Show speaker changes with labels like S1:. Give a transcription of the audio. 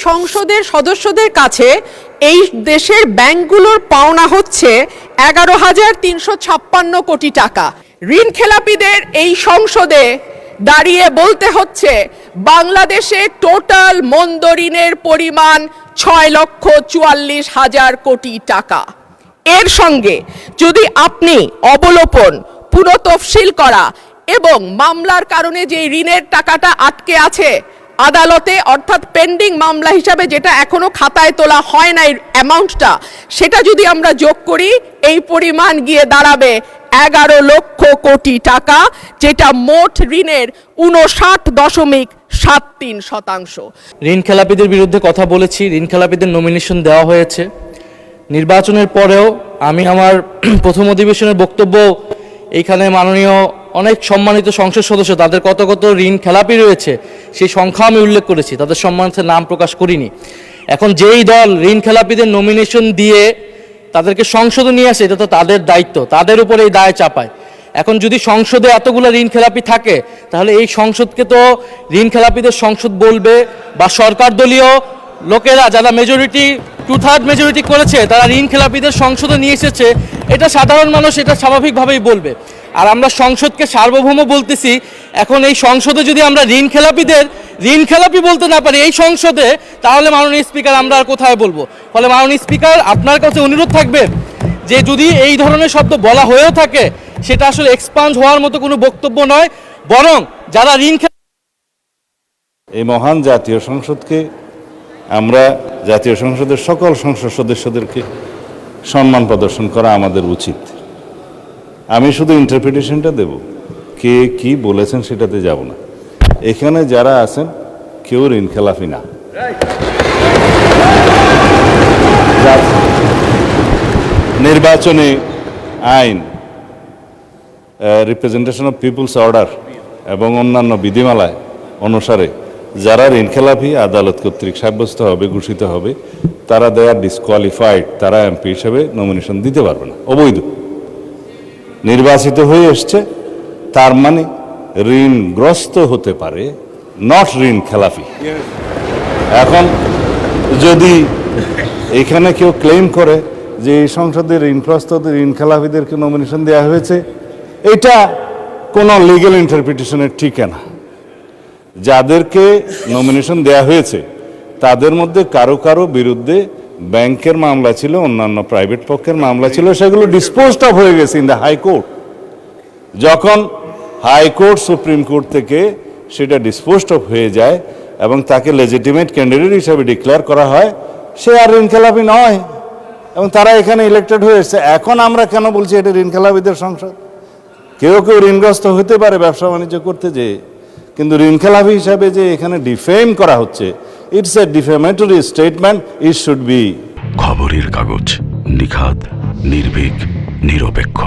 S1: সংসদের সদস্যদের কাছে এই দেশের ব্যাংকগুলোর পাওনা হচ্ছে 11,356 কোটি টাকা। ঋণ খেলাপিদের এই সংসদে দাঁড়িয়ে বলতে হচ্ছে বাংলাদেশে টোটাল মন্দ ঋণের পরিমাণ 6,44,000 কোটি টাকা। এর সঙ্গে যদি আপনি অবলোপন, পুনঃতফসিল করা এবং মামলার কারণে যে ঋণের টাকাটা আটকে আছে আদালতে, অর্থাৎ পেন্ডিং মামলা হিসাবে যেটা এখনো খাতায় তোলা হয় নাই অ্যামাউন্টটা, সেটা যদি আমরা যোগ করি এই পরিমাণ গিয়ে দাঁড়াবে 11 লক্ষ কোটি টাকা, যেটা মোট ঋণের 59.73%।
S2: ঋণ খেলাপিদের বিরুদ্ধে কথা বলেছি, ঋণ খেলাপিদের নমিনেশন দেওয়া হয়েছে। নির্বাচনের পরেও আমি আমার প্রথম অধিবেশনের বক্তব্য এইখানে মাননীয় অনেক সম্মানিত সংসদ সদস্য তাদের কত কত ঋণ খেলাপি রয়েছে সেই সংখ্যা আমি উল্লেখ করেছি, তাদের সম্মানিত নাম প্রকাশ করিনি। এখন যেই দল ঋণ খেলাপিদের নমিনেশন দিয়ে তাদেরকে সংসদে নিয়ে আসে, এটা তো তাদের দায়িত্ব, তাদের উপরে এই দায় চাপায়। এখন যদি সংসদে এতগুলো ঋণ খেলাপি থাকে তাহলে এই সংসদকে তো ঋণ খেলাপিদের সংসদ বলবে, বা সরকার দলীয় লোকেরা যারা মেজরিটি 2/3 মেজরিটি করেছে তারা ঋণ খেলাপিদের সংসদে নিয়ে এসেছে, এটা সাধারণ মানুষ এটা স্বাভাবিকভাবেই বলবে। আর আমরা সংসদকে সার্বভৌম বলতেছি, এখন এই সংসদে যদি আমরা ঋণ খেলাপিদের ঋণ খেলাপি বলতে না পারি এই সংসদে, তাহলে মাননীয় স্পিকার আমরা আর কোথায় বলবো? ফলে মাননীয় স্পিকার আপনার কাছে অনুরোধ থাকবে যে যদি এই ধরনের শব্দ বলা হয়েও থাকে সেটা আসলে এক্সপান্ড হওয়ার মতো কোনো বক্তব্য নয়, বরং যারা ঋণ
S3: এই মহান জাতীয় সংসদকে আমরা জাতীয় সংসদের সকল সংসদ সদস্যদেরকে সম্মান প্রদর্শন করা আমাদের উচিত। আমি শুধু ইন্টারপ্রিটেশনটা দেব, কে কি বলেছেন সেটাতে যাব না। এখানে যারা আছেন কেউ ঋণ খেলাপি না। নির্বাচনী আইন, রিপ্রেজেন্টেশন অফ পিপুলস অর্ডার এবং অন্যান্য বিধিমালায় অনুসারে যারা ঋণ খেলাপি আদালত কর্তৃক সাব্যস্ত হবে, ঘোষিত হবে, তারা দে আর ডিসকোয়ালিফাইড, তারা এমপি হিসেবে নমিনেশন দিতে পারবে না, অবৈধ। নির্বাচিত হয়ে এসছে তার মানে ঋণগ্রস্ত হতে পারে, নট ঋণ খেলাপি। এখন যদি এখানে কেউ ক্লেম করে যে এই সংসদের ঋণগ্রস্ত ঋণ খেলাপিদেরকে নমিনেশন দেওয়া হয়েছে, এটা কোনো লিগ্যাল ইন্টারপ্রিটেশনের ঠিকানা। যাদেরকে নমিনেশন দেওয়া হয়েছে তাদের মধ্যে কারো কারো বিরুদ্ধে ব্যাংকের মামলা ছিল, অন্যান্য প্রাইভেট পক্ষের মামলা ছিল, সেগুলো ডিসপোজড অফ হয়ে গেছে ইন দ্য হাইকোর্ট। যখন হাইকোর্ট সুপ্রিম কোর্ট থেকে সেটা ডিসপোজড অফ হয়ে যায় এবং তাকে লেজিটিমেট ক্যান্ডিডেট হিসাবে ডিক্লেয়ার করা হয়, সে আর ঋণ খেলাপি নয় এবং তারা এখানে ইলেক্টেড হয়ে এসছে। এখন আমরা কেন বলছি এটা ঋণ খেলাপিদের সংসদ? কেউ কেউ ঋণগ্রস্ত হতে পারে ব্যবসা বাণিজ্য করতে যেয়ে, কিন্তু ঋণ খেলাপি হিসাবে যে এখানে ডিফেম করা হচ্ছে, it's a defamatory statement, it should be.
S4: খবরের কাগজ, নিখাদ, নির্ভীক, নিরপেক্ষ।